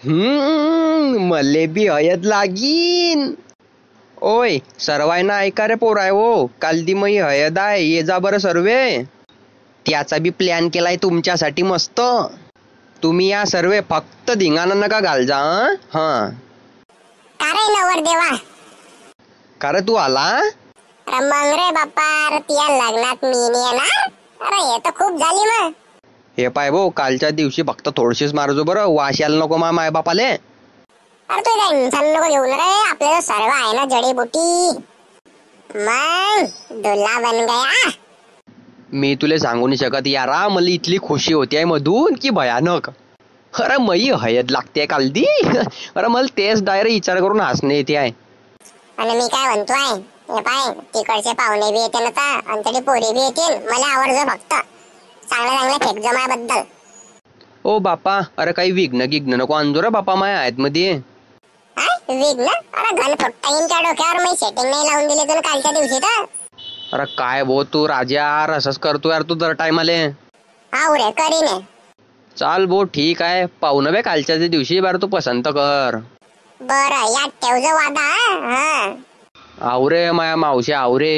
मले बी हयद लागीन. ओय सर्वांना ऐका रे पोराय हो, काल दी मई हयद आहे, ये जा बरं सर्वे. त्याचा बी प्लॅन केलाय तुमच्यासाठी मस्त. तुम्ही या सर्वे फक्त धिंगाणा नका घाल जा. हा अरे नवर देवा, का तू आला? मग रे बाप्पा, त्या लग्नात मी नाही येणार. अरे हे तर खूप झाली मग. हे पाय भाऊ, कालच्या दिवशी फक्त थोडशीच मारजो बरं, वाश यायला नको माय बापाले. अरे तू टेन्शन नको घेऊन रे, आपल्याला सर्व आहे ना जडीबुटी. मग दुल्हा बन गया. मी तुले सांगू नाही शकत यारा, मला इथली खुशी होती आहे मधून की भयानक. अरे मई हयद लागते काल दी. अरे मला तेच डायरेक्ट विचार करून हसणे येते आहे. आणि मी काय म्हणतोय, हे पाय तिकडचे पाहुणे बी येते ना, आणि तरी पोरी बी येतील. मला आवडतं फक्त चांगल्या फेकजो माझ्याबद्दल. ओ बापा, अरे काही विघ्न गिघ्न नको आणजो रे बापा माया आहेत मध्ये. विघ्न? अरे घन फुटता येईन त्या डोक्यावर. मी सेटिंग नाही लावून दिली तुला कालच्या दिवशी तर. अरे काय भो तू राजा, असंच करतो यार तू दर टायमाले. आऊ रे करीने. चाल भो ठीक आहे, पाहू ना बे कालच्या दिवशी बार तू पसंत कर. बरं या ठेवजो वादा. हा आवरे माया मावशी आवरे.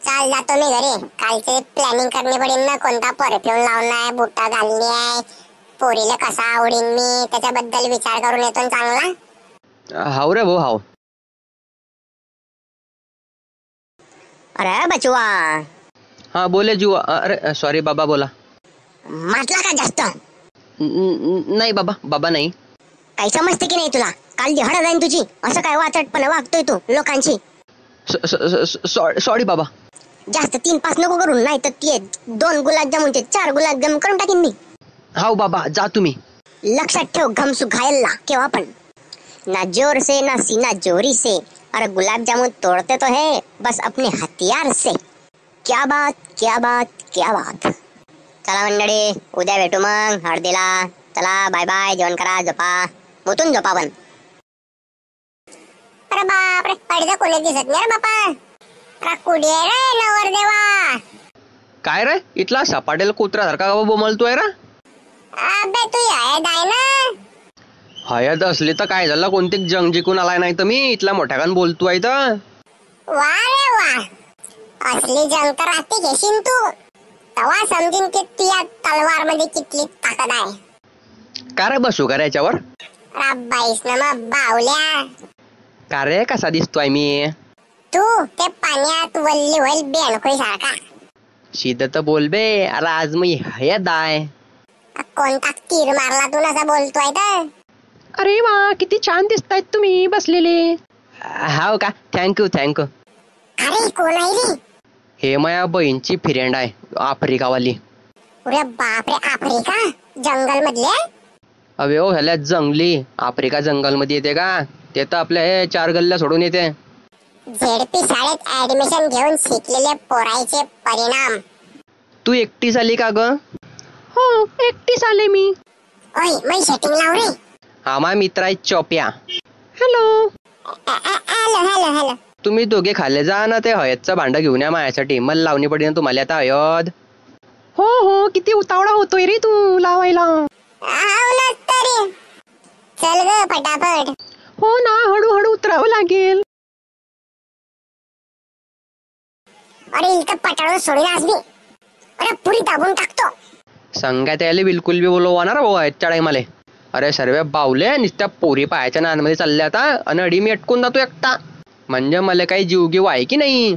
चाल जातो मी घरी. कालचे प्लॅनिंग करणी पडेल ना, कोणता परफ्यूम लावणार, बुट्टा घालणी आहे, पोरीला कसा आवडीन मी, त्याच्याबद्दल विचार करून येतो चांगला. हाव रे भाऊ हाव. अरे बचवा. हा बोले जुआ. अरे सॉरी बाबा बोला. म्हटला का जास्त? नाही बाबा, बाबा नाही. काही समजते की नाही तुला? काल दिहाड जाईन तुझी. असं काय वाचटपणे वागतोय तू लोकांची. सॉरी बाबा. जास्त 3-5 नको करून, नाही तर ते 2 गुलाबजामुनचे 4 गुलाबजामुन करून टाकीन मी. हाव बाबा जा तुम्ही. लक्षात ठेव घमसू घायला केव्हा पण. ना जोर से ना सीना जोरी से. अरे गुलाब जामुन तोड़ते तो है बस अपने हथियार से. क्या बात क्या बात क्या बात. चला मंडळी, उद्या भेटू मग हळदीला. चला बाय बाय, जेवण करा, झोपा, मुतून झोपा पण. अरे बापरे, अडीचा कोणी दिसत नाही रे बापा. अरे कुडी आहे रे नवर देवा. काय रे इथला सपाटेल कुत्र्यासारखा बोमलतोय रे. अबे तू हयद आहे ना. हयद असली तर काय झालं, कोणती जंग जिंकून आलाय, नाही तर मी इथला मोठ्याकान बोलतोय तर. वा रे वा, असली जंग तर राहते घेशील तू. तेव्हा समजीन की तुझ्या तलवार मध्ये किती ताकद आहे. का रे बसू का रे याच्यावर? राबाईस ना मग बावल्या. का रे कसा दिसतोय मी? तू ते पाण्यात वल्ली होईल बेणखोई सारखा. सीधा तर बोल बे. अरे आज मी हयद आहे. कोणता तीर मारला तू असा बोलतोय तर? अरे वा किती छान दिसतायत तुम्ही बसलेले. हाव का, थँक्यू थँक्यू. अरे कोण आहे रे? हे माया बहीणची फ्रेंड आहे, आफ्रिकावाली. अरे बापरे, आफ्रिका जंगल मधले? अबे ओ ह्याला जंगली आफ्रिका जंगल मध्ये येते का? ते तर आपल्या हे 4 गल्ल्या सोडून येते. झेडपी शाळेत ऍडमिशन घेऊन शिकलेले पोरायचे परिणाम. तू एकटीच आली का ग? हो एकटीच आले मी. ओय मी सेटिंग लाव रे. हा माझा मित्र आहे चोप्या. हॅलो. Hello hello hello. तुम्ही दोघे खाल्ले जा ना, ते हयदचं भांड घेऊन या माझ्यासाठी. मला लावणी पडेल ना तुम्हाला आता हयद. हो हो, किती उतावळा होतोय रे तू लावायला. तरी चल ग फटाफट. हो ना, हळूहळू उतरावं लागेल. अरे इथं पटाळून सोडून आज मी. अरे पुरी दाबून टाकतो. संगात यायला बिलकुल बी बोलवणार भाऊ हयदच्या टायमाले. अरे सर्व बावले नुसत्या पोरी पायाच्या नानमध्ये चालल्या आता, आणि अडी मी अटकून जातो एकटा. म्हणजे मला काही जीव घेऊ आहे की नाही.